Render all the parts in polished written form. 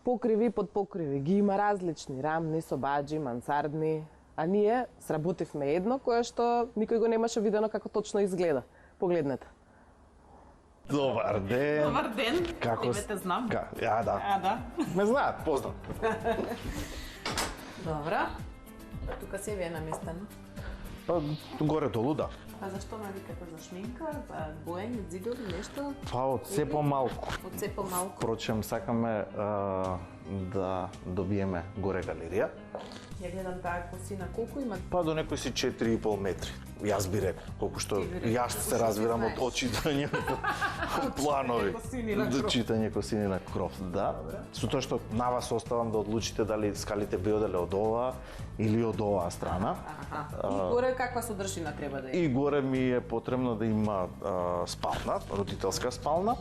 покриви и подпокриви. Ги има различни, рамни, собаджи, мансардни. А ние сработивме едно кое што никој го немаше видено како точно изгледа. Погледнете. Добар ден. Добар ден. Како Тебе те знам. Да. Да. Ме знаат, познат. Добра. А тука се ви е наместено? Па горе-долу, да. А зашто ме викате за шминка, за боење, ѕидови, нешто? Па од се помалку. Од се помалку. Впрочем, сакаме да добиеме горе галерија. Ја гледам таа косина, колку има? Па до некои си 4,5 метри. Јас би рекол, колку што јас се разбирам од очитање планови. До читање косини на кров, да. Со тоа што на вас оставам да одлучите дали скалите би оделе од ова или од оваа страна. И горе каква содржина треба да има? И горе ми е потребно да има спална, родителска спална,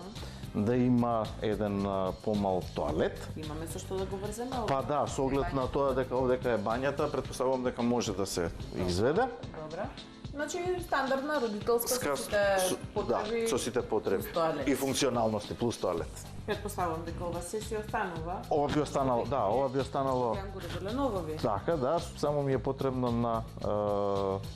да има еден помал тоалет. Имаме со што да го врземе? Па да, со оглед на тоа дека овдека е бањата, претпоставувам дека може да се изведе. Добра. Значи стандардна родителска со сите потреби. Да, со сите потреби. И функционалности плюс тоалет. Претпоставувам дека ова се си останува. Ова би останало, да, ова би останало. Јан горе ново ви. Така, да, само ми е потребно на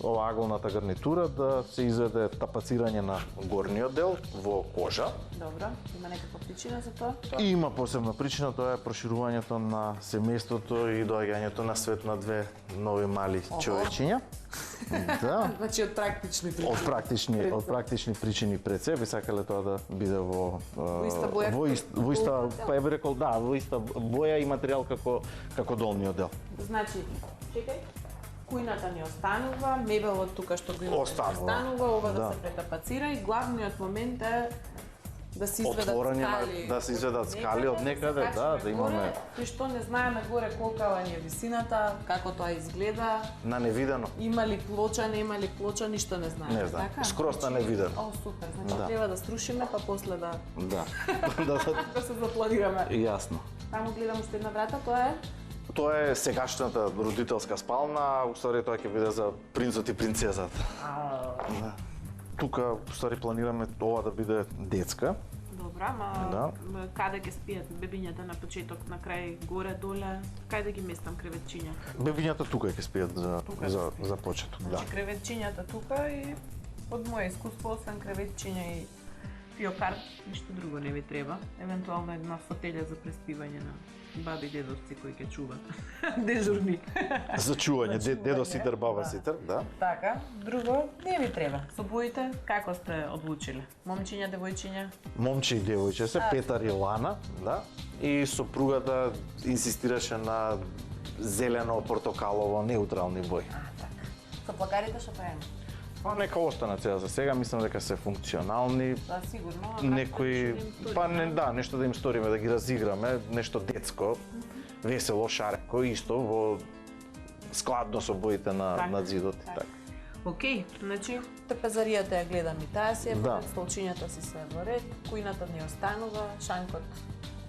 ова аголната гарнитура да се изведе тапацирање на горниот дел во кожа. Добро, има некаква причина за тоа? И има посебна причина, тоа е проширувањето на семејството и доаѓањето на свет на две нови мали човечиња. Да. Значи од практични причини. Од практични причини пред се, би сакале тоа да биде во иста боја. Во иста, па би рекол да, во иста боја и материјал како долниот дел. Значи, чекај. Кујната ни останува, мебелот тука што го имаме останува, ова да се претапацира и главниот момент е да се изведат скали. Да се изведат скали од некаде, да имаме. И што не знаеме горе колкава ни е висината, како тоа изгледа. На невидено. Има ли плоча, нема ли плоча, ништо не знаеме. Не знам. Скроз на невидено. О, супер. Значи треба да струшиме, па после да да се запланираме. Јасно. Таму гледам уште една врата, тоа е Тоа е сегашната родителска спална, уствари тоа ќе биде за принцот и принцезата. Да. Тука, уствари, планираме ова да биде детска. Добра, ма каде ќе спијат бебињата на почеток, на крај, горе, доле? Кај да ги местам креветчиња? Бебињата тука ќе спијат за почеток, да. Значи креветчињата тука и од моје искуство, освен креветчиња и фиокар, ништо друго не ви треба. Евентуално една фотелја за преспивање на баби и дедовци кои ќе чуват. Дежурни. За чување, дедо ситер, баба ситер, да. Така, друго не ви треба. Со боите, како сте одлучиле? Момчиња, девојчиња? Момче и девојче се, Петар и Лана, да. И сопругата инсистираше на зелено, портокалово, неутрални бои. Така. Со плакарите што правиме? Па нека останат сега за сега, мислам дека се функционални. Да, сигурно. Некои, па не, да, нешто да им сториме, да ги разиграме, нешто детско, весело, шареко, исто во складно со боите на ѕидот и така. Океј, значи трпезаријата ја гледам и таа си е, столчињата си се во ред, кујната ни останува, шанкот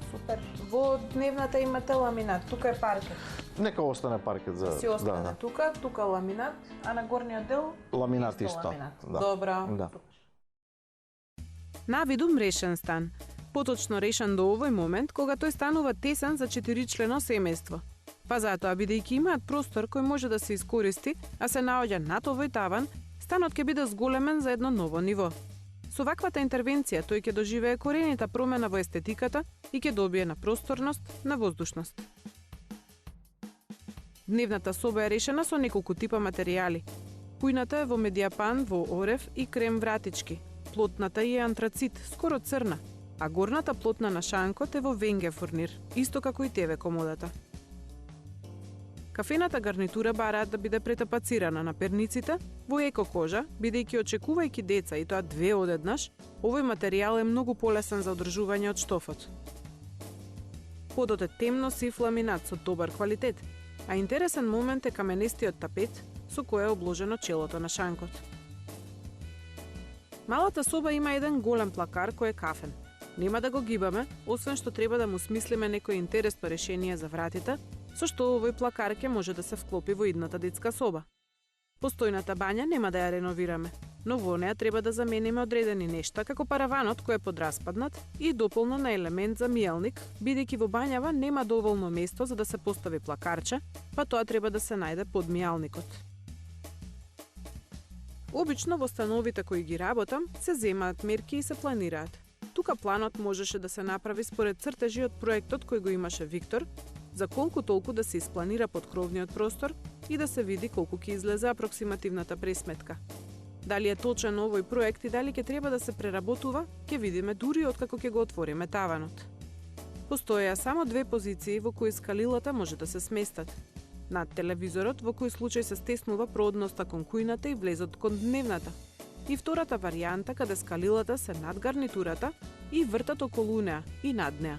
супер. Во дневната имате ламинат, тука е паркет. Нека остане паркет за... Си остане тука ламинат, а на горниот дел? Ламинат исто. Добра. Да. Навидум решен стан. Поточно решен до овој момент, кога тој станува тесен за 4-члено семејство. Па затоа, бидејќи имаат простор кој може да се искористи, а се наоѓа над овој таван, станот ќе биде зголемен за едно ново ниво. Со ваквата интервенција тој ќе доживее коренита промена во естетиката и ќе добие на просторност, на воздушност. Дневната соба е решена со неколку типа материјали. Кујната е во медијапан во орев и крем вратички. Плотната е антрацит, скоро црна, а горната плотна на шанкот е во венге фурнир, исто како и ТВ комодата. Кафената гарнитура бараат да биде претапацирана на перниците во еко кожа, бидејќи очекувајќи деца и тоа две одеднаш, овој материјал е многу полесен за одржување од штофот. Подот е темно сив ламинат со добар квалитет, а интересен момент е каменестиот тапет со кој е обложено челото на шанкот. Малата соба има еден голем плакар кој е кафен. Нема да го гибаме, освен што треба да му смислиме некој интересно решение за вратите, со што овој плакар ќе може да се вклопи во идната детска соба. Постојната бања нема да ја реновираме. но во неа треба да замениме одредени нешта, како параванот кој е подраспаднат и дополно на елемент за миелник, бидејќи во бањава нема доволно место за да се постави плакарче, па тоа треба да се најде под миелникот. Обично во становите кои ги работам се земаат мерки и се планираат. Тука планот можеше да се направи според цртежи од проектот кој го имаше Виктор, за колку толку да се испланира подкровниот простор и да се види колку ќе излезе апроксимативната пресметка. Дали е точен овој проект и дали ќе треба да се преработува, ќе видиме дури откако ќе го отвориме таванот. Постоеа само две позиции во кои скалилата може да се сместат. Над телевизорот, во кој случај се стеснува продноста кон кујната и влезот кон дневната. И втората варијанта каде скалилата се над гарнитурата и вртат околу неа и над неа.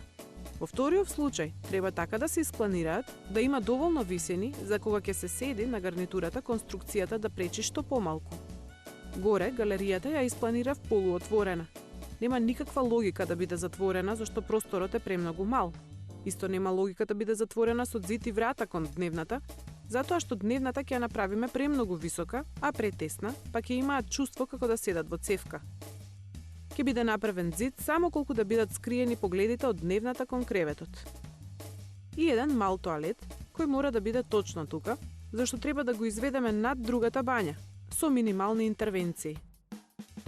Во вториот случај, треба така да се испланираат да има доволно висини за кога ќе се седи на гарнитурата конструкцијата да пречи што помалку. Горе, галеријата ја испланирав полуотворена. Нема никаква логика да биде затворена зашто просторот е премногу мал. Исто нема логика да биде затворена со зид и врата кон дневната, затоа што дневната ќе ја направиме премногу висока, а претесна, па ќе имаат чувство како да седат во цевка. Ќе биде направен зид само колку да бидат скриени погледите од дневната кон креветот. И еден мал тоалет, кој мора да биде точно тука, зашто треба да го изведеме над другата бања, со минимални интервенции.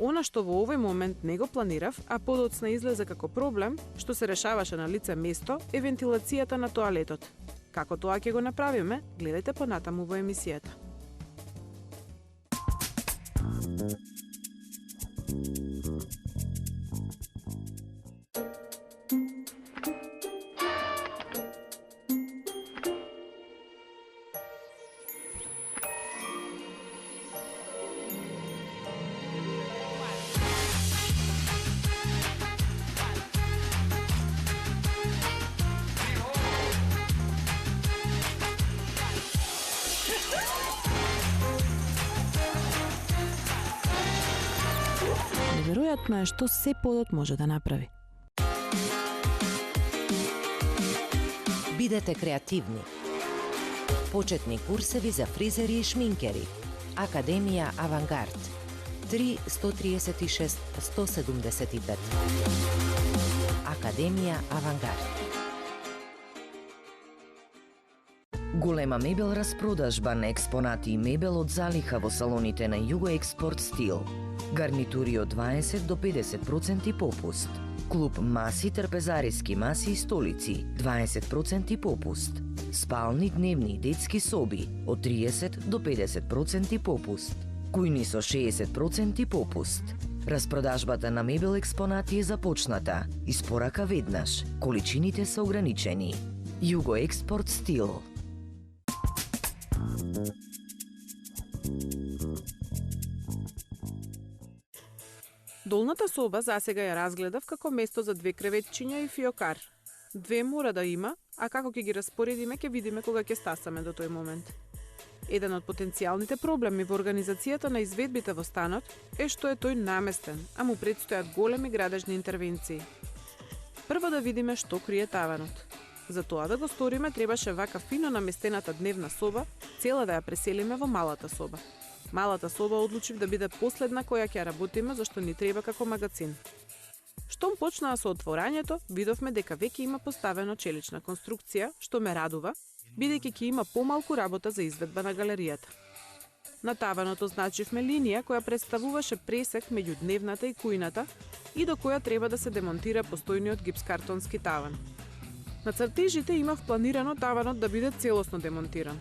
Она што во овој момент не го планирав, а подоцна излезе како проблем, што се решаваше на лице место, е вентилацијата на тоалетот. Како тоа ќе го направиме, гледајте понатаму во емисијата. Неверојатно е што се подот може да направи. Бидете креативни. Почетни курсеви за фризери и шминкери. Академија Авангард. 3 136 175. Академија Авангард. Голема мебел распродажба на експонати и мебел од залиха во салоните на Југо Експорт Стил. Гарнитури од 20 до 50% попуст. Клуб маси, трпезариски маси и столици, 20% попуст. Спални, дневни и детски соби, од 30 до 50% попуст. Кујни со 60% попуст. Распродажбата на мебел експонати е започната. Испорака веднаш. Количините се ограничени. Југо Експорт Стил. Долната соба засега ја разгледав како место за две креветчиња и фиокар. Две мора да има, а како ќе ги распоредиме ќе видиме кога ќе стасаме до тој момент. Еден од потенцијалните проблеми во организацијата на изведбите во станот е што е тој наместен, а му предстојат големи градежни интервенции. Прво да видиме што крие таванот. За тоа да го сториме требаше вака фино наместената дневна соба, цела да ја преселиме во малата соба. Малата соба одлучив да биде последна која ќе работиме зашто ни треба како магацин. Штом почнаа со отворањето, видовме дека веќе има поставено челична конструкција, што ме радува, бидејќи ќе има помалку работа за изведба на галеријата. На таванот означивме линија која представуваше пресек меѓу дневната и кујната и до која треба да се демонтира постојниот гипскартонски таван. На цртежите имав планирано таванот да биде целосно демонтиран.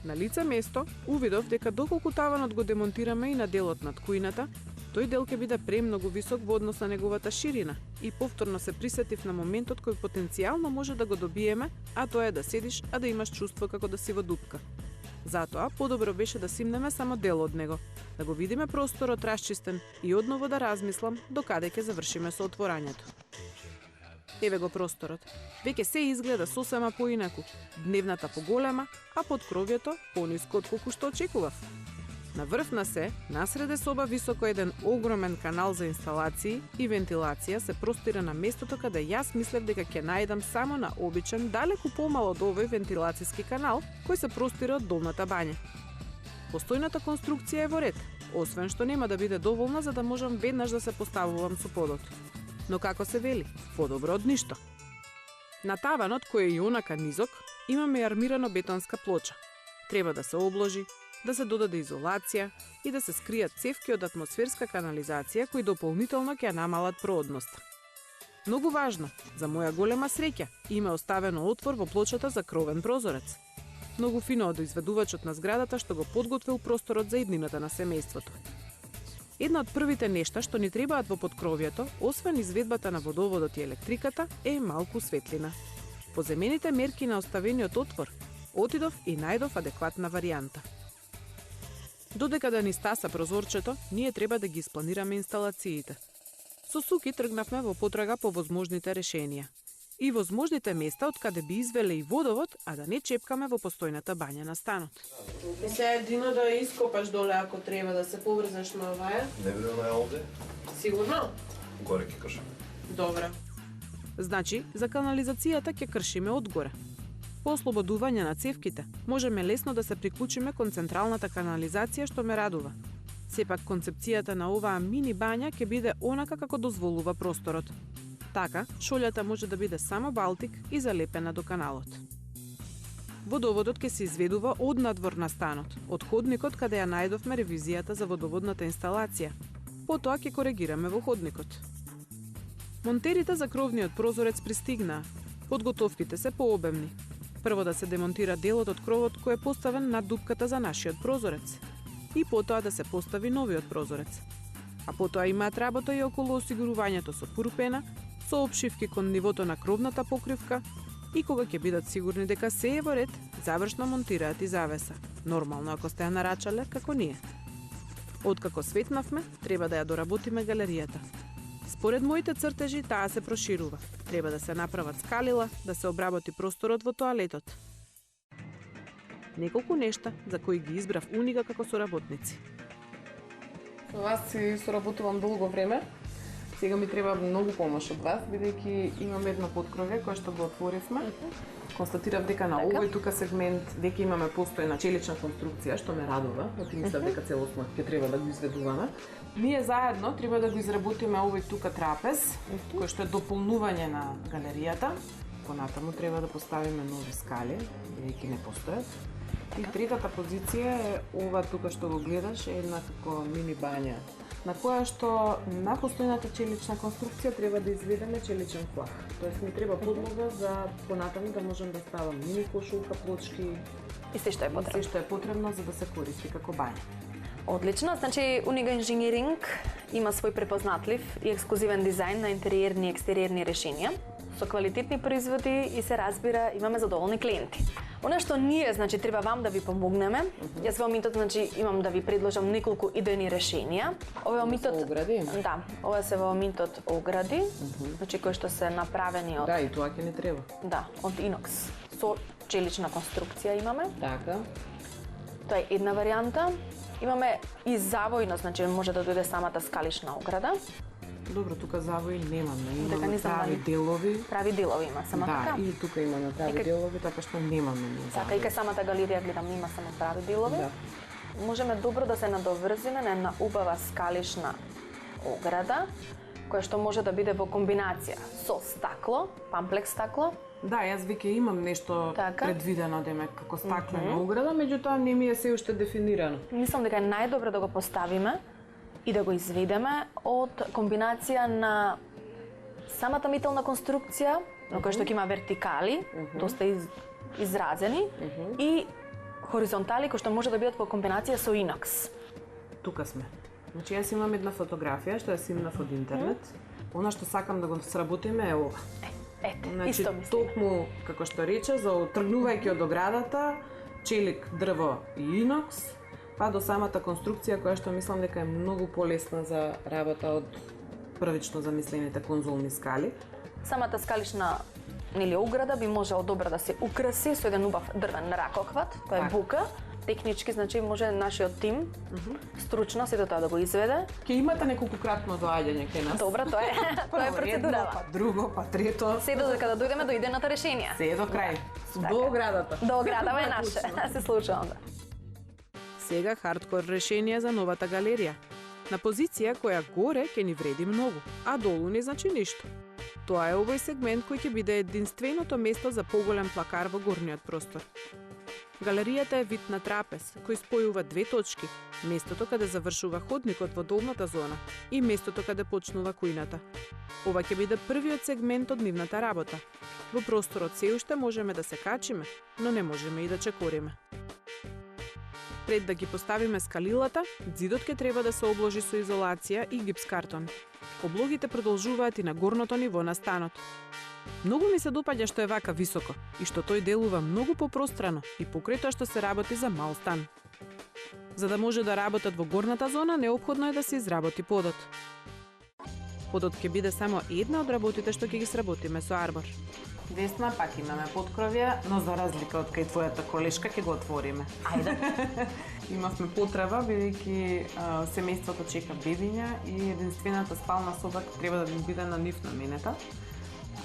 На лице место увидов дека доколку таванот го демонтираме и на делот над кујната, тој дел ќе биде премногу висок во однос на неговата ширина и повторно се присетив на моментот кој потенцијално може да го добиеме, а тоа е да седиш, а да имаш чувство како да си во дупка. Затоа, подобро беше да симнеме само дел од него, да го видиме просторот расчистен и одново да размислам докаде ќе завршиме со отворањето. Еве го просторот. Веќе се изгледа сосема поинаку. Дневната поголема, а подкровјето пониско од колку што очекував. На врв на се, насреде соба високо еден огромен канал за инсталации и вентилација се простира на местото каде јас мислев дека ќе најдам само на обичен, далеку помал од овој вентилацијски канал, кој се простира од долната бања. Постојната конструкција е во ред. освен што нема да биде доволна за да можам веднаш да се поставувам со подот. Но како се вели, подобро од ништо. На таванот, кој е и онака низок, имаме армирано бетонска плоча. Треба да се обложи, да се додаде изолација и да се скријат цевки од атмосферска канализација кои дополнително ќе намалат проодноста. Многу важно, за моја голема среќа, има оставено отвор во плочата за кровен прозорец. Многу фино од изведувачот на зградата што го подготвил просторот за иднината на семејството. Една од првите нешта што ни требаат во поткровието, освен изведбата на водоводот и електриката, е малку светлина. По земените мерки на оставениот отвор, отидов и најдов адекватна варијанта. Додека да ни стаса прозорчето, ние треба да ги испланираме инсталациите. Со Суки тргнавме во потрага по возможните решенија. И возможните места од каде би извеле и водовод, а да не чепкаме во постојната бања на станот. И се едино да ископаш доле ако треба да се поврзеш на оваја. Не би да е овде? Сигурно? Горе ќе кажам. Добре. Значи, за канализацијата ќе кршиме одгоре. По ослободување на цевките, можеме лесно да се приклучиме кон централната канализација што ме радува. Сепак концепцијата на оваа мини бања ќе биде онака како дозволува просторот. Така, шолјата може да биде само балтик и залепена до каналот. Водоводот ќе се изведува од надвор на станот, од ходникот каде ја најдовме ревизијата за водоводната инсталација. Потоа ќе коригираме во ходникот. Монтерите за кровниот прозорец пристигнаа. Подготовките се пообемни. Прво да се демонтира делот од кровот кој е поставен над дупката за нашиот прозорец. И потоа да се постави новиот прозорец. А потоа имаат работа и околу осигурувањето со пурпена, со обшивки кон нивото на кровната покривка и кога ќе бидат сигурни дека се е во ред, завршно монтираат и завеса. Нормално ако сте ја нарачале како ние. Откако светнавме, треба да ја доработиме галеријата. Според моите цртежи, таа се проширува. Треба да се направат скалила, да се обработи просторот во тоалетот. Неколку нешта за кои ги избрав Унига како соработници. Со вас си соработувам долго време. Сега ми треба многу помош од вас, бидејќи имам едно поткровје кое што го отворивме. Констатирав дека на овој тука сегмент веќе имаме постојна челична конструкција, што ме радува, оти мислам дека целосно ќе треба да го изведуваме. Ние заедно треба да го изработиме овој тука трапез, кој што е дополнување на галеријата. Понатаму треба да поставиме нови скали, бидејќи не постојат. И третата позиција е ова тука што го гледаш, е една како мини бања, на која што на постојната челична конструкција треба да изведеме челичен флах. Тоест ми треба подлога за понатаму да можам да ставам мини кошулка, плочки И се што е потребно. се што е потребно за да се користи како бања. Одлично, значи Унига Инженеринг има свој препознатлив и ексклузивен дизајн на интериерни и екстериерни решенија, со квалитетни производи и се разбира имаме задоволни клиенти. Она што ние, значи, треба вам да ви помогнеме. Јас во моментот, значи, имам да ви предложам неколку идејни решенија. Ова е моментот огради? Да, ова се во моментот огради, значи кои што се направени од Да, и тоа ќе ни треба. да, од инокс со челична конструкција имаме. Така. Тоа е една варијанта. Имаме и завојно, значи може да дојде самата скалишна ограда. Добро, тука завои немаме. Дека Имаме не знам прави дали- делови. Прави делови има, само Да, така. и тука имаме прави Нека- делови, така што немаме ние Така, завои. и кај самата галерија гледам има само прави делови. Да. Можеме добро да се надоврзиме на една убава скалишна ограда, која што може да биде во комбинација со стакло, памплекс стакло. Да, јас веќе имам нешто Така. предвидено демек како стаклена ограда, меѓутоа не ми е се уште дефинирано. Мислам дека е најдобро да го поставиме и да го изведеме од комбинација на самата метална конструкција, на која што ќе има вертикали, доста изразени, и хоризонтали кои што може да бидат во комбинација со инокс. Тука сме. Значи јас имам една фотографија што ја снимнав од интернет. Она што сакам да го сработиме е ова. Ете, Значи, исто мислиме. токму, како што рече, за тргнувајќи од оградата, челик, дрво и инокс, па до самата конструкција која што мислам дека е многу полесна за работа од првично замислените конзолни скали. Самата скалишна нели ограда би можело добро да се украси со еден убав дрвен ракокват, тоа е Така. бука. Технички, значи може нашиот тим стручно сето тоа да го изведе. Ќе имате неколкократно доаѓање кај нас. Добро, тоа е тоа е Прво процедурава. едно, па друго, па трето. Се додека да дојдеме до идејното решение. Се до крај. Така. До оградата. До оградава е наше. Се случува онда. Сега хардкор решение за новата галерија. На позиција која горе ќе ни вреди многу, а долу не значи ништо. Тоа е овој сегмент кој ќе биде единственото место за поголем плакар во горниот простор. Галеријата е вид на трапез, кој спојува две точки, местото каде завршува ходникот во долната зона и местото каде почнува кујната. Ова ќе биде првиот сегмент од нивната работа. Во просторот се уште можеме да се качиме, но не можеме и да чекориме. Пред да ги поставиме скалилата, ѕидот ќе треба да се обложи со изолација и гипс картон. Облогите продолжуваат и на горното ниво на станот. Многу ми се допаѓа што е вака високо и што тој делува многу попространо и покрај тоа што се работи за мал стан. За да може да работат во горната зона, неопходно е да се изработи подот. Подот ќе биде само една од работите што ќе ги сработиме со арбор. Весна, пак имаме подкровја, но за разлика од кај твојата колешка ќе го отвориме. Ајде. Имавме потреба, бидејќи семејството чека бебиња и единствената спална соба треба да биде на нив наменета.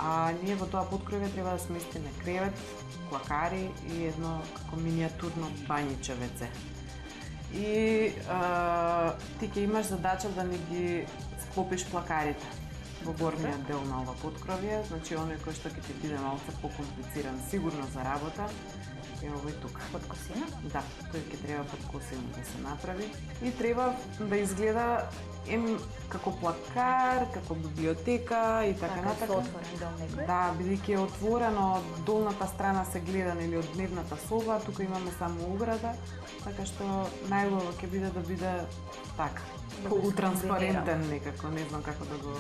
А ние во тоа подкровје треба да сместиме кревет, плакари и едно како миниатурно бањиче WC. И ти ќе имаш задача да ни ги склопиш плакарите во горниот дел на ова подкровје, значи оној кој што ќе ти биде малку покомплициран сигурно за работа е овој тука. Под косина? Да, тој ќе треба под косина да се направи и треба да изгледа како плакар, како библиотека и така натака. Како отворен дом некој? Да, бидејќи е отворено, од долната страна се гледа или од дневната соба, тука имаме само ограда, така што најубаво ќе биде да биде така, полутранспарентен некако, не знам како да го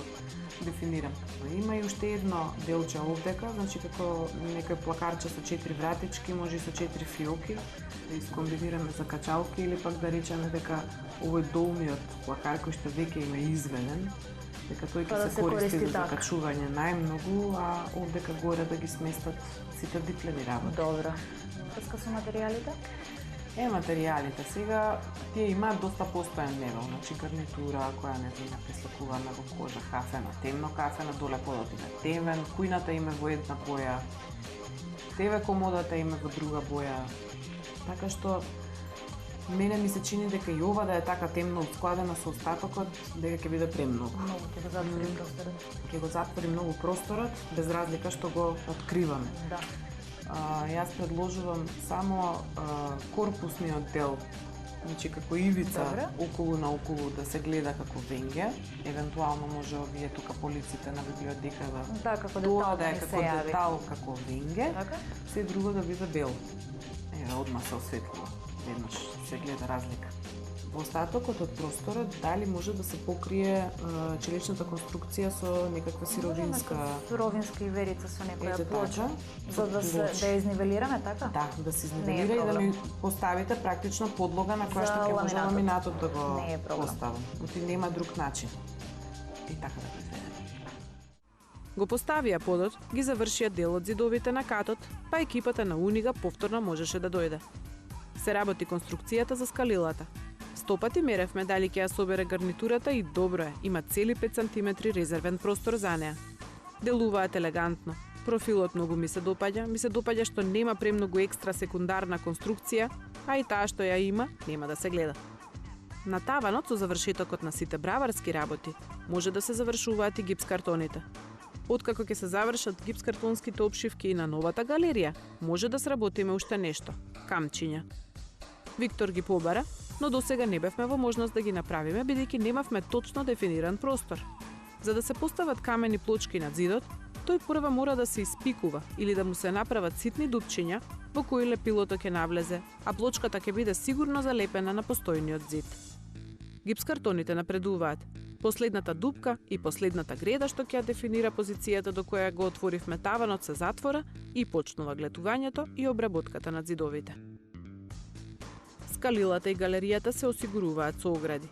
дефинирам. Има и уште едно делче овдека, значи како некој плакарче со 4 вратички, може и со 4 фиоки, да искомбинираме за качалки или пак да речеме дека овој долниот плакар кој што веќе има изведен, дека тој ќе се користи за закачување најмногу, а овдека горе да ги сместат сите диплени работи. Добро. Врска со материјалите? Материјалите сега тие имаат доста постојан мебел, значи гарнитура која не знам преслакувана во кожа, кафена, темно кафена, доле подот име темен, кујната име во една боја, ТВ комодата име во друга боја. Така што мене ми се чини дека и ова да е така темно складена со остатокот, дека ќе биде премногу. Многу ќе го затвори просторот. Ќе го затвори многу просторот, без разлика што го откриваме. Да. Јас предложувам само корпусниот дел, значи како ивица околу на околу да се гледа како венге, евентуално може овие тука полиците на библиотекава да, како тоа детал да е не како се јави. детал како венге, Така? се друго да биде бел. Одма се осветлува, веднаш се гледа разлика. Во остатокот од просторот дали може да се покрие челичната конструкција со некаква сировинска суровинска иверица со некоја Ете плоча, така, за да се да изнивелираме, така? Да, да се Не е изнивелира и да проблем. ми поставите практично подлога на која За што ќе може ламинатот. ламинатот да го Не е проблем. поставам. Оти нема друг начин. И така да го изведеме. Го поставија подот, ги завршија дел од ѕидовите на катот, па екипата на Унига повторно можеше да дојде. Се работи конструкцијата за скалилата. Стопати меревме дали ќе ја собере гарнитурата и добро е, има цели 5 см резервен простор за неа. Делуваат елегантно. Профилот многу ми се допаѓа што нема премногу екстра секундарна конструкција, а и таа што ја има, нема да се гледа. На таванот со завршетокот на сите браварски работи, може да се завршуваат и гипскартоните. Откако ќе се завршат гипскартонските опшивки и на новата галерија, може да сработиме уште нешто – камчиња. Виктор ги побара, но досега не бевме во можност да ги направиме, бидејќи немавме точно дефиниран простор. За да се постават камени плочки на ѕидот, тој прва мора да се испикува или да му се направат ситни дупчиња во кои лепилото ќе навлезе, а плочката ќе биде сигурно залепена на постојниот ѕид. Гипскартоните напредуваат. Последната дупка и последната греда што ќе ја дефинира позицијата до која го отворивме таванот се затвора и почнува глетувањето и обработката на ѕидовите. Скалилата и галеријата се осигуруваат со огради.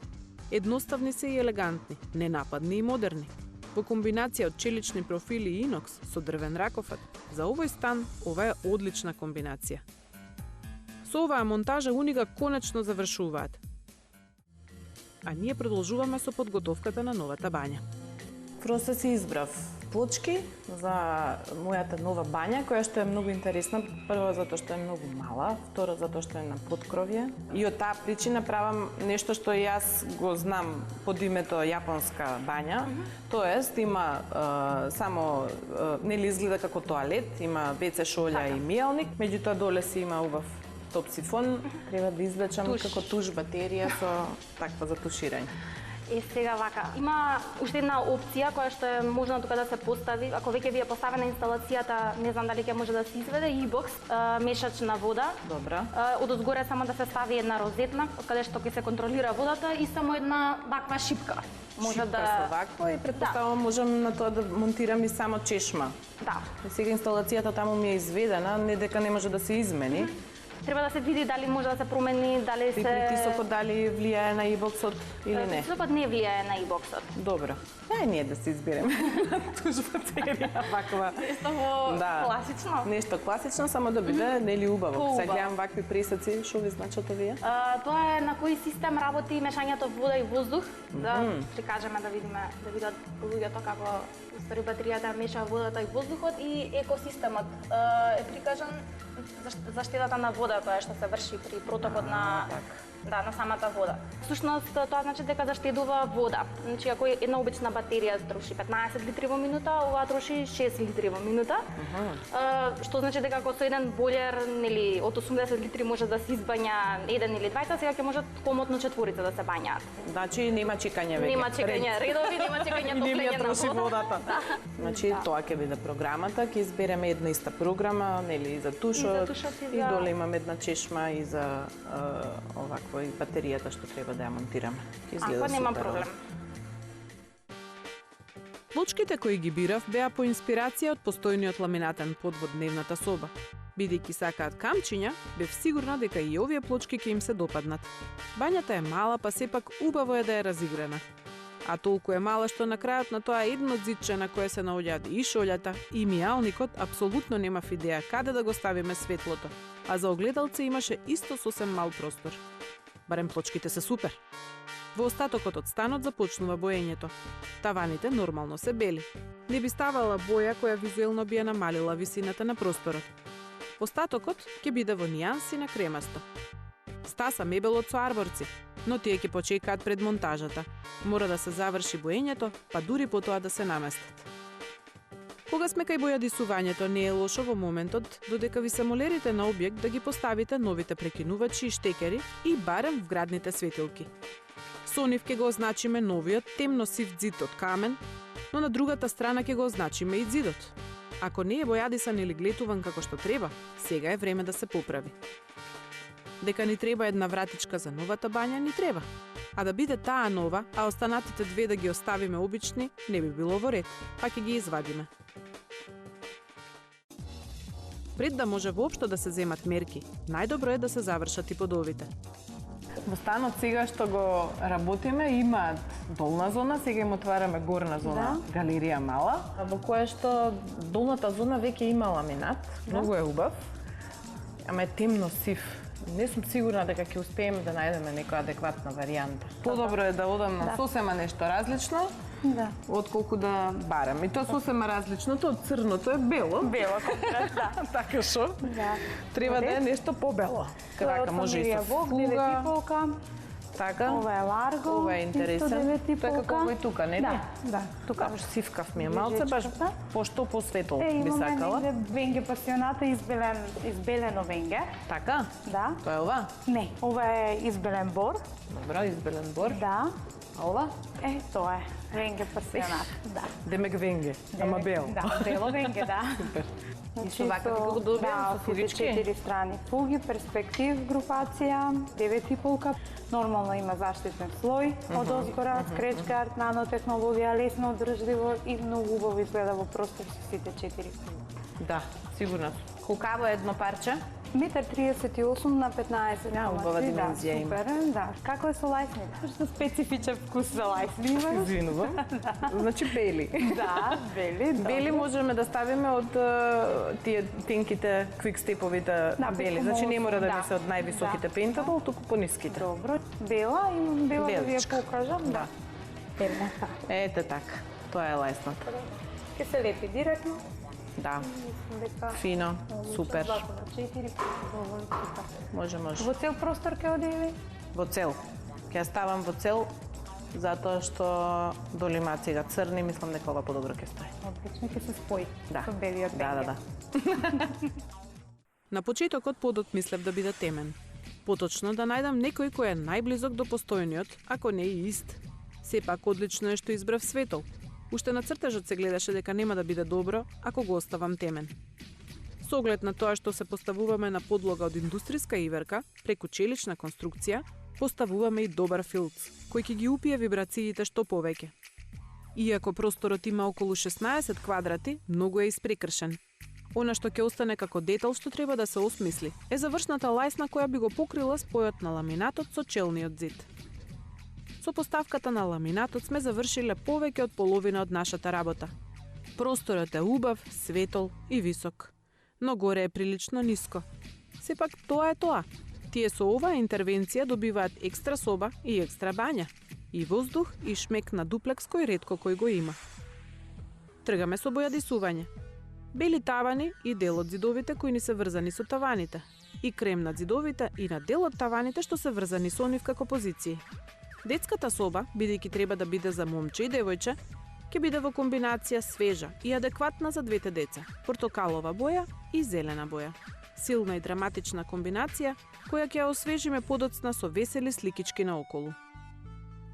Едноставни се и елегантни, ненападни и модерни. Во комбинација од челични профили и инокс со дрвен ракофат, за овој стан ова е одлична комбинација. Со оваа монтажа Унига конечно завршуваат. А ние продолжуваме со подготовката на новата бања. Просто си избрав плочки за мојата нова бања, која што е многу интересна. Прво, затоа што е многу мала, второ, затоа што е на поткровје. И од таа причина правам нешто што јас го знам под името јапонска бања. Тоест, има нели изгледа како тоалет, има WC шолја и мијалник, меѓутоа доле си има убав топ сифон, треба да извлечам како туш батерија со таква за туширање. Сега вака, има уште една опција која што е можна тука да се постави. Ако веќе ви е поставена инсталацијата, не знам дали ќе може да се изведе, e-box, мешач на вода. Добра. Одозгоре само да се стави една розетна, од каде што ќе се контролира водата и само една ваква шипка. Може шипка со ваква и претпоставам можам на тоа да монтирам и само чешма. Да. И сега инсталацијата таму ми е изведена, не дека не може да се измени. Треба да се види дали може да се промени, дали се... И притисокот дали влијае на e-boxот или не? Притисокот не влијае на e-boxот. Добро. Ние да се избереме туш батерија ваква. Нешто класично. Нешто класично, само да биде нели убаво. Сега гледам вакви пресаци, што ви значат овие? Тоа е на кој систем работи мешањето вода и воздух. Да прикажеме да видат луѓето како устари батеријата меша водата и воздухот и екосистемот е прикажан заштедата на вода која што се врши при протокот на самата вода. Всушност тоа значи дека заштедува вода. Значи ако една обична батерија троши 15 литри во минута, оваа троши 6 литри во минута. Што значи дека ако со еден бојлер, нели, од 80 литри може да се избања еден или двајца, сега ќе можат комотно четворица да се бањаат. Значи нема чекање веќе. Нема чекање редови, нема чекање топлење на водата. Значи тоа ќе биде програмата, ќе избереме една иста програма, нели, и за тушот, и доле имаме една чешма и за овакво и батеријата што треба да ја монтираме. Ќе изгледа супер. Нема проблем. Плочките кои ги бирав беа по инспирација од постојниот ламинатен под во дневната соба. Бидејќи сакаат камчиња, бев сигурна дека и овие плочки ќе им се допаднат. Бањата е мала, па сепак убаво е да е разиграна. А толку е мала што на крајот на тоа едно зидче на кое се наоѓаат и шолјата и мијалникот, апсолутно немав идеја каде да го ставиме светлото, а за огледалце имаше исто сосем мал простор. Барем плочките се супер. Во остатокот од станот започнува боењето. Таваните нормално се бели. Не би ставала боја која визуелно би ја намалила висината на просторот. Остатокот ќе биде во нијанси на кремасто. Стаса мебелот со арборци, но тие ќе почекаат пред монтажата. Мора да се заврши боењето, па дури по тоа да се наместат. Кога сме кај бојадисувањето, не е лошо во моментот додека ви се молерите на објект да ги поставите новите прекинувачи и штекери и барем вградните светилки. Со нив ќе го означиме новиот темно-сив ѕид од камен, но на другата страна ќе го означиме и ѕидот. Ако не е бојадисан или глетуван како што треба, сега е време да се поправи. Дека ни треба една вратичка за новата бања, ни треба. А да биде таа нова, а останатите две да ги оставиме обични, не би било во ред, па ќе ги извадиме. Пред да може воопшто да се земат мерки, најдобро е да се завршат и подовите. Во станот сега што го работиме имаат долна зона, сега им отвараме горна зона, галерија мала, во која што долната зона веќе има ламинат, многу е убав, ама е темно сив. Не сум сигурна дека ќе успееме да најдеме некоја адекватна варијанта. Подобро е да одам на сосема нешто различно, отколку да барам. И тоа сосема различното од црното е бело. Бело контраст, да. Така шо? Треба да е нешто побело. Така може и со фуга. Така. Ова е ларго. Ова е интересен. Тоа е како овој тука, не? Да, тука. Баш сивкав ми е малце, баш пошто посветол би сакала. Имаме венге пасионата избелено венге. Така? Да. Тоа е ова? Не, ова е избелен бор. Добро, избелен бор. Да. А ова? Тоа е венге пасионат. Да. Демек венге, ама бел. Да, бело венге, да. Супер. И со вака како добијам со фугички? 4 страни фуги, перспектив, групација, 9,5. Нормално има заштитен слој од озгора, скреч гард, нанотехнологија, лесно одржливо и многу убаво изгледа во простор со сите 4 фуги. Да, сигурно. Колкаво е едно парче? 1,38 на 15 Да, убава димензија има. Супер, да. Како е со лајсните? Што специфичен вкус за лајсни имаш? Извинувам. Значи бели. Да, бели. Бели можеме да ставиме од тие тенките квикстеповите бели. Значи не мора да не се од највисоките пентабл, туку пониските. Добро. Бела, имам бела да ви ја покажам. Да. Белата. Ете така. Тоа е лајсната. Ке се лепи директно. Да. Мислам дека Фино, супер. 4 Може. Во цел простор ке оди или? Во цел. Ќе ја ставам во цел затоа што доли има сега црни, мислам дека ова подобро ќе стои. Одлично, ќе се спои Да. со белиот Да. На почетокот подот мислев да биде темен. Поточно да најдам некој кој е најблизок до постојниот, ако не и ист. Сепак одлично е што избрав светол. Уште на цртежот се гледаше дека нема да биде добро ако го оставам темен. Со оглед на тоа што се поставуваме на подлога од индустријска иверка, преку челична конструкција, поставуваме и добар филц, кој ќе ги упие вибрациите што повеќе. Иако просторот има околу 16 квадрати, многу е испрекршен. Она што ќе остане како детал што треба да се осмисли е завршната лајсна која би го покрила спојот на ламинатот со челниот зид. Со поставката на ламинатот сме завршиле повеќе од половина од нашата работа. Просторот е убав, светол и висок, но горе е прилично ниско. Сепак тоа е тоа. Тие со оваа интервенција добиваат екстра соба и екстра бања, и воздух и шмек на дуплекс кој ретко кој го има. Тргаме со бојадисување. Бели тавани и дел од зидовите кои ни се врзани со таваните, и крем на зидовите и на дел од таваните што се врзани со нив како позиции. Детската соба, бидејќи треба да биде за момче и девојче, ќе биде во комбинација свежа и адекватна за двете деца, портокалова боја и зелена боја. Силна и драматична комбинација која ќе ја освежиме подоцна со весели сликички наоколу.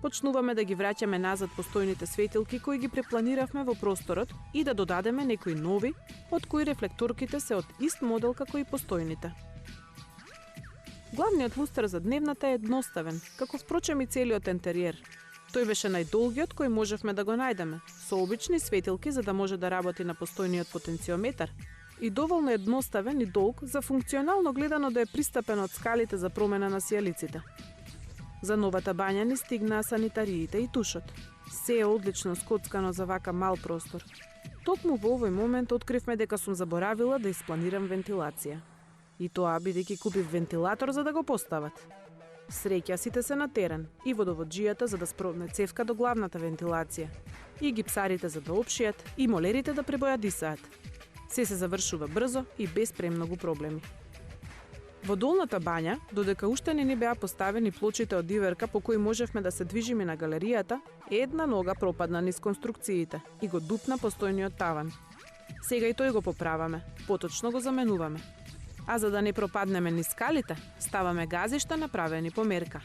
Почнуваме да ги враќаме назад постојните светилки кои ги препланиравме во просторот и да додадеме некои нови, од кои рефлекторките се од ист модел како и постојните. Главниот лустер за дневната е едноставен, како впрочем и целиот интериер. Тој беше најдолгиот кој можевме да го најдеме, со обични светилки за да може да работи на постојниот потенциометар, и доволно едноставен и долг за функционално гледано да е пристапен од скалите за промена на сијалиците. За новата бања ни стигнаа санитариите и тушот. Се е одлично скоцкано за вака мал простор. Токму во овој момент откривме дека сум заборавила да испланирам вентилација. И тоа бидејќи купив вентилатор за да го постават. Среќа сите се на терен и водоводжијата за да спровне цевка до главната вентилација, и гипсарите за да опшијат, и молерите да пребојадисаат. Се завршува брзо и без премногу проблеми. Во долната бања, додека уште не ни беа поставени плочите од иверка по кои можевме да се движиме на галеријата, една нога пропадна низ конструкциите и го дупна постојниот таван. Сега и тој го поправаме, поточно го заменуваме. А за да не пропаднеме низ скалите, ставаме газишта направени по мерка.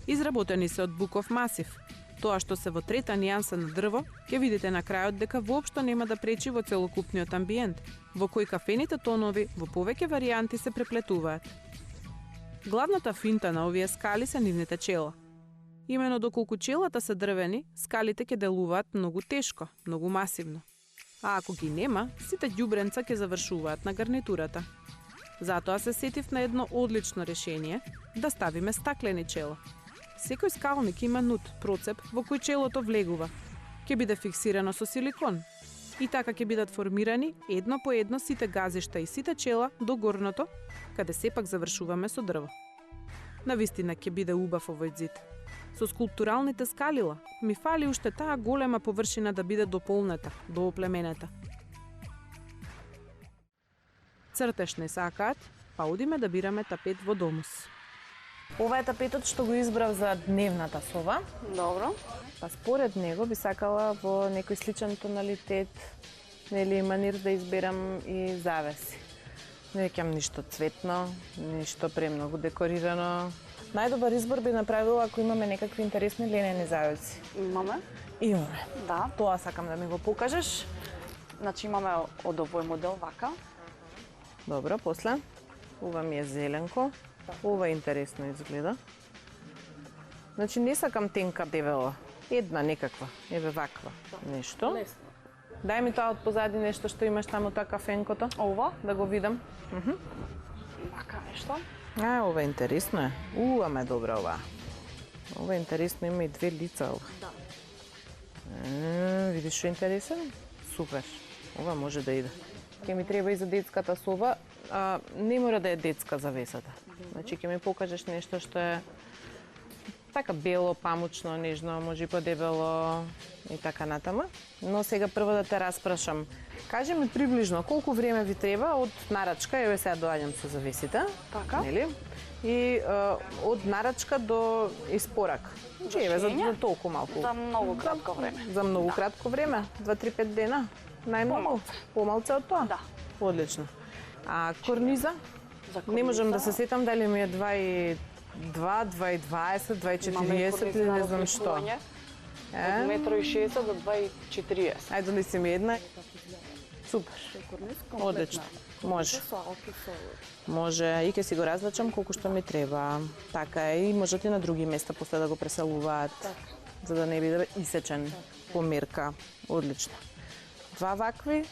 Изработени се од буков масив. Тоа што се во трета нијанса на дрво, ќе видите на крајот дека воопшто нема да пречи во целокупниот амбиент, во кој кафените тонови во повеќе варијанти се преплетуваат. Главната финта на овие скали се нивните чела. Имено доколку челата се дрвени, скалите ќе делуваат многу тешко, многу масивно. А ако ги нема, сите ѓубренца ќе завршуваат на гарнитурата. Затоа се сетив на едно одлично решение да ставиме стаклени чела. Секој скалник има нут, процеп во кој челото влегува. Ќе биде фиксирано со силикон. И така ќе бидат формирани едно по едно сите газишта и сите чела до горното, каде сепак завршуваме со дрво. Навистина ќе биде убав овој зид. Со скулптуралните скалила ми фали уште таа голема површина да биде дополнета, дооплеменета. Цртеж не сакаат, па одиме да бираме тапет во домус. Ова е тапетот што го избрав за дневната соба. Добро. Па според него би сакала во некој сличен тоналитет, нели манир да изберам и завеси. Не викам ништо цветно, ништо премногу декорирано. Најдобар избор би направила ако имаме некакви интересни ленени завеси. Имаме. Имаме. Да. Тоа сакам да ми го покажеш. Значи имаме од овој модел вака. Добро, после. Ова ми е зеленко. Ова интересно изгледа. Значи не сакам тенка дебела. Една некаква, еве ваква. Нешто. Лесно. Дај ми тоа од позади нешто што имаш таму тоа кафенкото. Ова? Да го видам. Вака нешто. Ова интересно е. Ама е добра ова. Ова е интересно, има и две лица ова. Да. Видиш што е интересен? Супер. Ова може да иде. Ке ми треба и за детската соба. Не мора да е детска завесата. Значи ќе ми покажеш нешто што е така бело, памучно, нежно, може и подебело и така натаму. Но сега прво да те распрашам. Кажи ми приближно колку време ви треба од нарачка, еве сега доаѓам со завесите, Така. нели? И од нарачка до испорак. Значи еве за толку малку. За многу кратко време. За многу кратко време, 2-3-5 дена, најмногу. Помалце од тоа? Да. Одлично. А корниза? Не можам да се сетам дали ми е 2,2, 2,20, 2,40 или не знам што. Од 1,60 до 2,40. Ајде донеси ми една. Супер. Одлично. Може. Може и ќе си го разлачам колку што ми треба. Така е и можат и на други места после да го преселуваат. За да не биде исечен по мерка. Одлично. 2 вакви.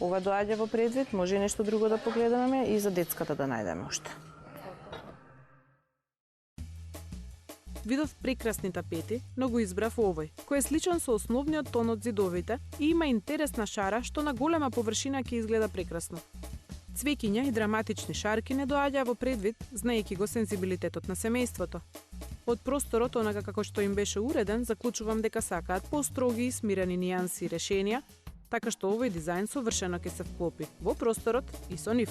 Ова доаѓа во предвид, може и нешто друго да погледаме и за детската да најдеме уште. Видов прекрасни тапети, но го избрав овој, кој е сличен со основниот тон од зидовите и има интересна шара што на голема површина ќе изгледа прекрасно. Цвеќиња и драматични шарки не доаѓаа во предвид, знаејќи го сензибилитетот на семејството. Од просторот, онака како што им беше уреден, заклучувам дека сакаат построги и смирени нијанси и решенија, така што овој дизајн совршено ќе се вклопи во просторот и со нив.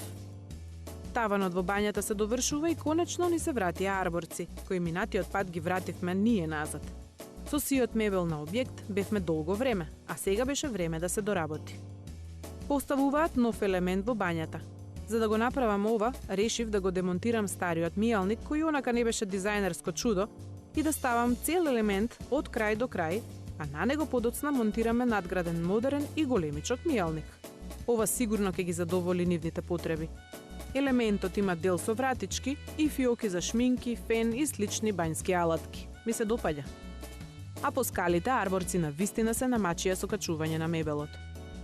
Таванот во бањата се довршува и конечно ни се вратија арборци, кои минатиот пат ги вративме ние назад. Со сиот мебел на објект бевме долго време, а сега беше време да се доработи. Поставуваат нов елемент во бањата. За да го направам ова, решив да го демонтирам стариот мијалник, кој онака не беше дизајнерско чудо, и да ставам цел елемент од крај до крај, а на него подоцна монтираме надграден модерен и големичок мијалник. Ова сигурно ќе ги задоволи нивните потреби. Елементот има дел со вратички и фиоки за шминки, фен и слични бањски алатки. Ми се допаѓа. А по скалите арборци на вистина се намачија со качување на мебелот.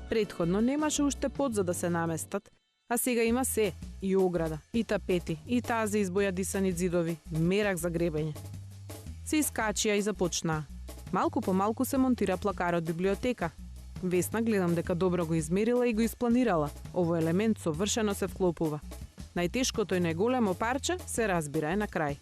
Предходно немаше уште под за да се наместат, а сега има се, и ограда, и тапети, и тази избојадисани зидови, мерак за гребење. Се искачија и започнаа. Малку по малку се монтира плакарот библиотека. Весна гледам дека добро го измерила и го испланирала. Овој елемент совршено се вклопува. Најтешкото и најголемо парче се разбира е на крај.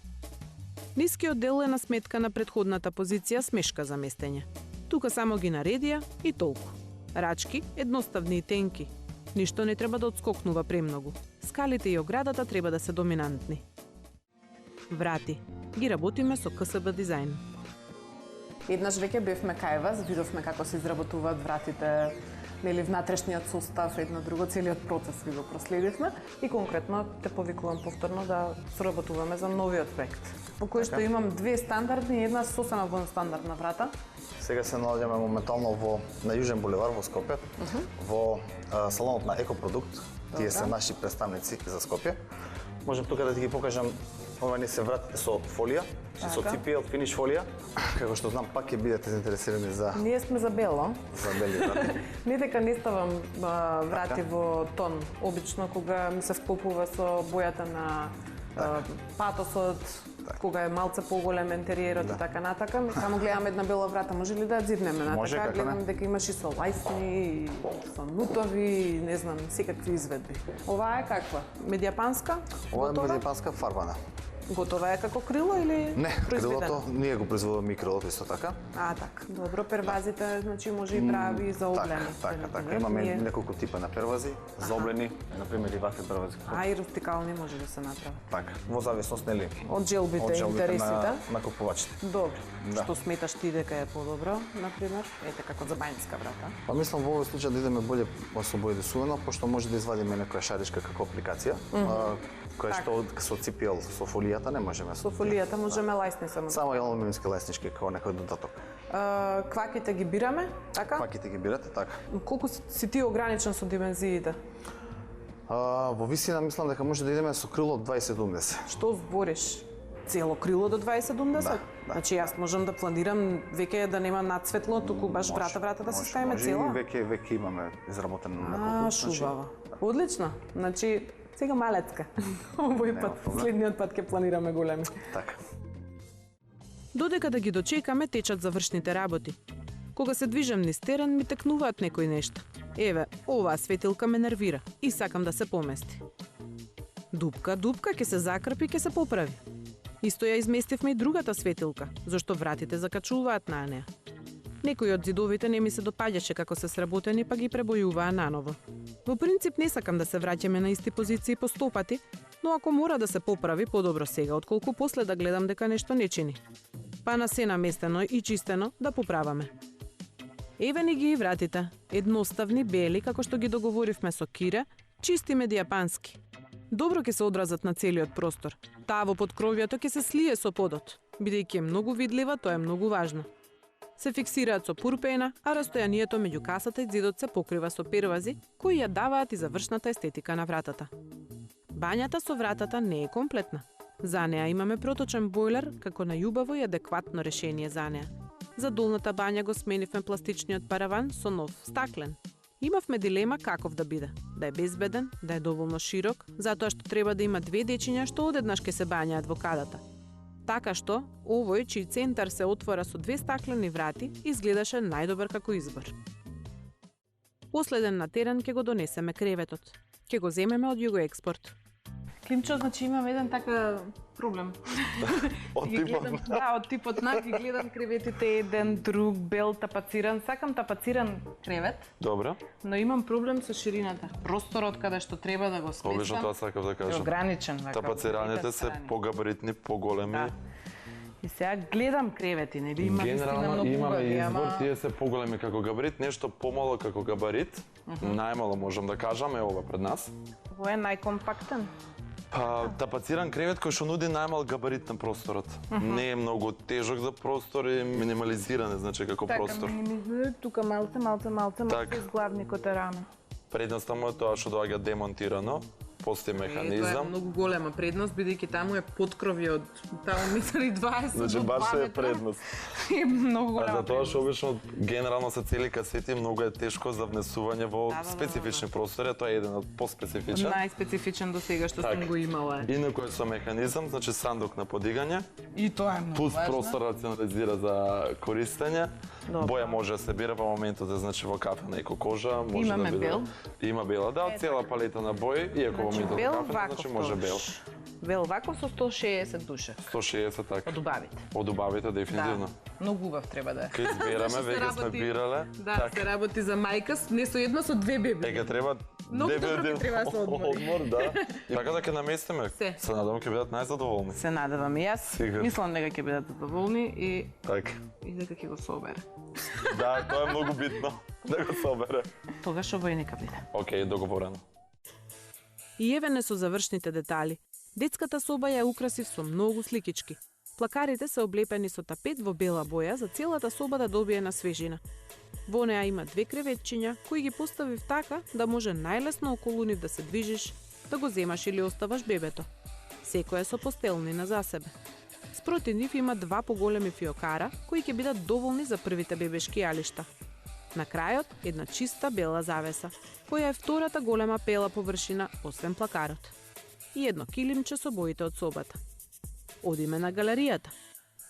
Нискиот дел е на сметка на предходната позиција смешка за местење. Тука само ги наредија и толку. Рачки едноставни и тенки. Ништо не треба да одскокнува премногу. Скалите и оградата треба да се доминантни. Врати. Ги работиме со КСБ дизајн. Еднаш веќе бевме кај вас, видовме како се изработуваат вратите, нели внатрешниот состав, едно друго, целиот процес ви го проследивме и конкретно те повикувам повторно да соработуваме за новиот проект. По кој што имам 2 стандардни и една сосема вонстандардна врата. Сега се наоѓаме моментално на Јужен булевар во Скопје, во салонот на Екопродукт. Тие се наши представници за Скопје. Можам тука да ти ги покажам. Ова не се вратите со фолија, со CPL финиш фолија. Како што знам, пак ќе бидете заинтересирани за... Ние сме за бело. За бели врати. Не дека не ставам врати во тон. Обично кога ми се вклопува со бојата на патосот, кога е малце поголем интериерот и така натака, само гледам една бела врата, може ли да ја зиднеме на така? Гледам дека имаш и со лајсни, и со нутови, не знам, секакви изведби. Ова е каква? Медијапанска? Ова е медијапанска фарбана. Готова е како крило или Не, крилото, ние го производуваме и крилото исто така. А, така. Добро, первазите, значи може и прави за облени. Така. Имаме неколку типа на первази, за облени, например и вакви первази. А и рустикални може да се направи. Така, во зависност нели од желбите, интересите на купувачите. Добро. Што сметаш ти дека е подобро, например? Ете како за бањска врата. Па мислам во овој случај да идеме боле со бојдисувано, пошто може да извадиме некоја шаричка како апликација, која што со CPL, со фолијата не можеме. Со фолијата можеме лајсни само. Само алуминиумски лајснички како некој додаток. Кваките ги бираме, така? Кваките ги бирате, така. Колку си ти ограничен со димензиите? Во висина мислам дека може да идеме со крило 2,70. Што збориш? Цело крило до 2,70? Да. Значи јас можам да планирам веќе да нема надсветло, туку баш врата да се ставиме цела? Може и веќе имаме изработено неколку. Шубаво. Одлично. Значи, сега малецка. Овој пат, следниот пат ќе планираме големи. Така. Додека да ги дочекаме, течат завршните работи. Кога се движам низ терен, ми текнуваат некои нешта. Еве, оваа светилка ме нервира и сакам да се помести. Дупка, ќе се закрпи, ќе се поправи. Исто ја изместивме и другата светилка, зашто вратите закачуваат на неа. Некои од зидовите не ми се допаѓаше како се сработени, па ги пребојуваа наново. Во принцип не сакам да се враќаме на исти позиции по 100 пати, но ако мора да се поправи, подобро сега, отколку после да гледам дека нешто не чини. Па на се наместено и чистено да поправаме. Еве ни ги и вратите, едноставни, бели, како што ги договоривме со Кире, чисти медијапански. Добро ќе се одразат на целиот простор. Таа во подкровјето ќе се слие со подот. Бидејќи е многу видлива, тоа е многу важно. Се фиксираат со пурпена, а растојанието меѓу касата и зидот се покрива со первази, кои ја даваат и завршната естетика на вратата. Бањата со вратата не е комплетна. За неа имаме проточен бойлер како најубаво и адекватно решение за неа. За долната бања го сменивме пластичниот параван со нов стаклен. Имавме дилема каков да биде. Да е безбеден, да е доволно широк, затоа што треба да има две дечиња што одеднаш ќе се бањаат во кадата. Така што, овој, чиј центар се отвора со две стаклени врати, изгледаше најдобар како избор. Последен на терен ќе го донесеме креветот. Ќе го земеме од Югоекспорт. Климчо, значи имам еден така проблем. Од типот? Да, од типот на ги гледам креветите еден, друг, бел, тапациран. Сакам тапациран кревет. Добро. Но имам проблем со ширината. Просторот каде што треба да го сместам. Обично тоа сакав да кажам. Е ограничен. Тапацираните се погабаритни, поголеми. Да. И сега гледам кревети, нели има вистина Генерално многу имаме убави, избор, ама тие се поголеми како габарит, нешто помало како габарит. Најмало можам да кажам е ова пред нас. Ово е најкомпактен. Тапациран кревет кој што нуди најмал габарит на просторот. Не е многу тежок за простор и минимализиран, значи како простор. Така, минимизира, тука малце изглавникот е рано. Предноста му е тоа што доаѓа демонтирано, постои Тоа е механизам. многу голема предност, бидејќи таму е подкровје од таму 1,20 Значи до 2 баш е метра. предност. Е многу А голема за тоа што предност. обично генерално се цели касети многу е тешко за внесување во Да. специфични простори, а тоа е еден од поспецифичен. Најспецифичен до сега што Така. сум го имала. Инаку е со механизам, значи сандук на подигање, И тоа е многу плюс важно. простор рационализира за користење. Добро. Боја може да се бира во моментот, значи во кафена и кокожа, може Имаме да биде. бел. Има бела, да, цела палета на бои, иако во моментот Бел кафена, ваков, значи може бел. Бел ваков со 160 душа. 160 така. Од убавите. Од убавите дефинитивно. Многу убав треба да е. Кај избераме, Зашто се веќе сме работи- бирале. Да, Така. се работи за мајка, не со едно, со две беби. Ега треба Многу добро дебелден ќе треба да се одмори. одмор, да. Така да ќе наместиме. Се. Се надевам ќе бидат најзадоволни. Се надевам и јас. Сигурно. Мислам дека ќе бидат задоволни Така. и дека ќе го собере. Да, тоа е многу битно да го собере. Тогаш овој нека биде. Океј, договорено. И еве не со завршните детали. Детската соба ја украсив со многу сликички. Плакарите се облепени со тапет во бела боја за целата соба да добие на свежина. Во неа има две креветчиња кои ги поставив така да може најлесно околу нив да се движиш, да го земаш или оставаш бебето. Секоја со постелнина за себе. Спроти нив има два поголеми фиокара кои ќе бидат доволни за првите бебешки јалишта. На крајот една чиста бела завеса, која е втората голема пела површина освен плакарот. И едно килимче со боите од собата. Одиме на галеријата.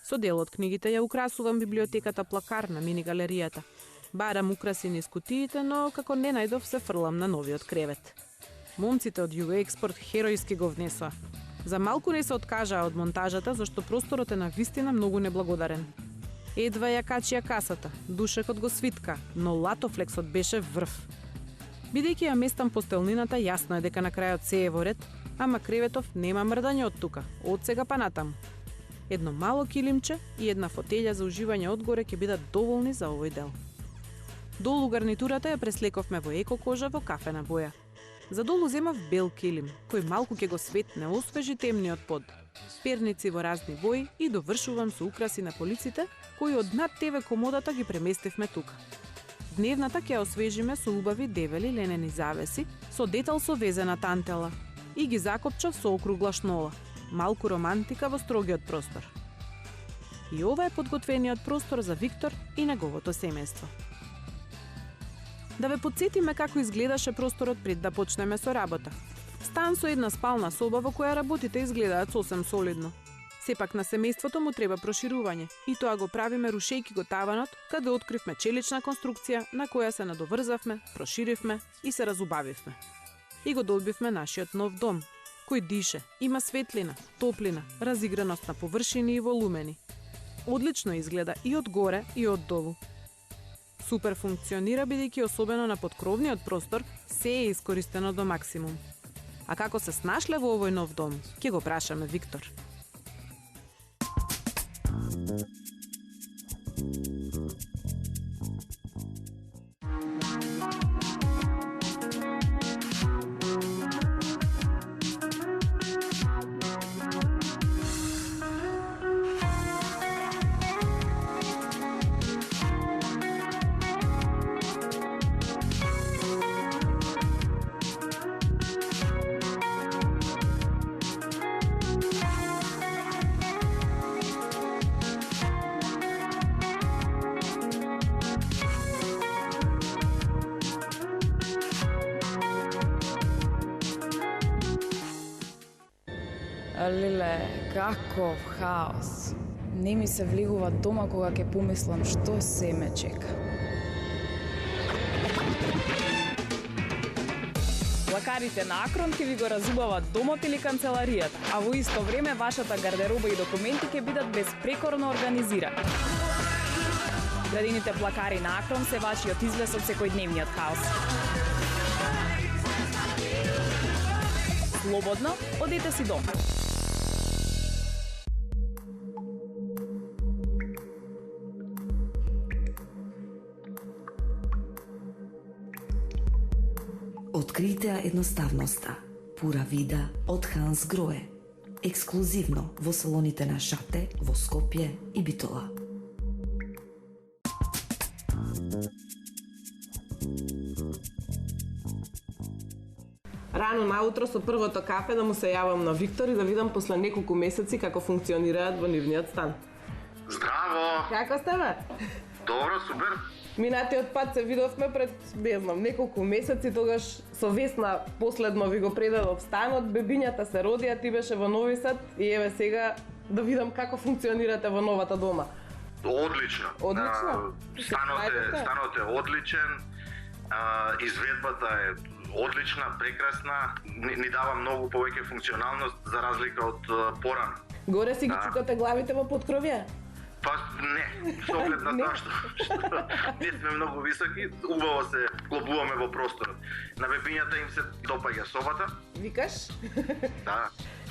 Со дел од книгите ја украсувам библиотеката плакар на мини галеријата. Барам украси низ кутиите, но како не најдов се фрлам на новиот кревет. Момците од Югоекспорт херојски го внесоа. За малку не се откажаа од монтажата, зашто просторот е на вистина многу неблагодарен. Едва ја качија касата, душекот го свитка, но латофлексот беше врв. Бидејќи ја местам постелнината, јасно е дека на крајот се е во ред, ама креветов нема мрдање од тука, од сега па натаму. Едно мало килимче и една фотелја за уживање одгоре ќе бидат доволни за овој дел. Долу гарнитурата ја преслековме во еко кожа во кафена боја. За долу земав бел килим, кој малку ќе го светне, освежи темниот под. Перници во разни бои и довршувам со украси на полиците, кои од над ТВ комодата ги преместивме тука. Дневната ќе ја освежиме со убави девели ленени завеси, со детал со везена тантела. И ги закопчав со округла шнола. Малку романтика во строгиот простор. И ова е подготвениот простор за Виктор и неговото семејство. Да ве подсетиме како изгледаше просторот пред да почнеме со работа. Стан со една спална соба во која работите изгледаат сосем солидно. Сепак на семејството му треба проширување и тоа го правиме рушејки го таванот, каде откривме челична конструкција на која се надоврзавме, проширивме и се разубавивме. И го добивме нашиот нов дом, кој дише, има светлина, топлина, разиграност на површини и волумени. Одлично изгледа и од горе и од долу. Супер функционира бидејќи особено на поткровниот простор се е искористено до максимум. А како се снашле во овој нов дом? Ќе го прашаме Виктор. Леле, каков хаос. Не ми се влегува дома кога ќе помислам што се ме чека. Плакарите на Акрон ќе ви го разубават домот или канцеларијата, а во исто време вашата гардероба и документи ќе бидат безпрекорно организирани. Градините плакари на Акрон се вашиот излез од секојдневниот хаос. Слободно, одете си дома. Открите едноставноста. Пура вида од Ханс Грое. Ексклузивно во салоните на Шате, во Скопје и Битола. Рано наутро со првото кафе да му се јавам на Виктор и да видам после неколку месеци како функционираат во нивниот стан. Здраво! Како сте, бе? Добро, супер! Минатиот пат се видовме пред, не знам, неколку месеци, тогаш со Весна последно ви го предадов станот, бебињата се родија, ти беше во Нови Сад и еве сега да видам како функционирате во новата дома. Одлично. Одлично? Станот е одличен, изведбата е одлична, прекрасна, ни дава многу повеќе функционалност за разлика од порано. Горе си ги чукате главите во поткровје? Па не, со оглед на тоа што не сме многу високи, убаво се клопуваме во просторот. На бебињата им се допаѓа собата. Викаш? Да.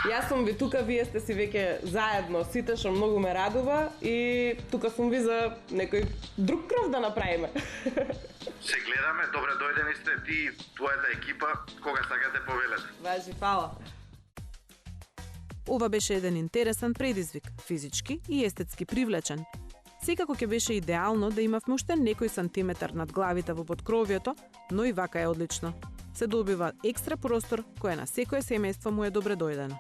Јас сум ви тука, вие сте си веќе заедно, сите што многу ме радува и тука сум ви за некој друг кров да направиме. Се гледаме, добре дојдени сте ти и твојата екипа, кога сакате повелете. Важи, фала. Ова беше еден интересен предизвик, физички и естетски привлечен. Секако ќе беше идеално да имавме уште некој сантиметар над главите во поткровието, но и вака е одлично. Се добива екстра простор кој на секое семејство му е добре дојдено.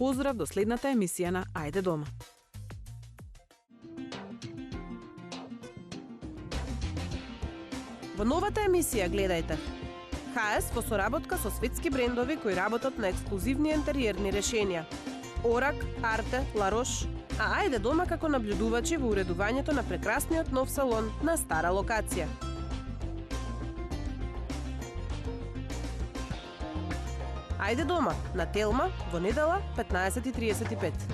Поздрав до следната емисија на Ајде дома. Во новата емисија гледајте ХС во соработка со светски брендови кои работат на ексклузивни интериерни решенија. Орак, Арте, Ларош, а Ајде дома како наблюдувачи во уредувањето на прекрасниот нов салон на стара локација. Ајде дома на Телма во недела 15:35.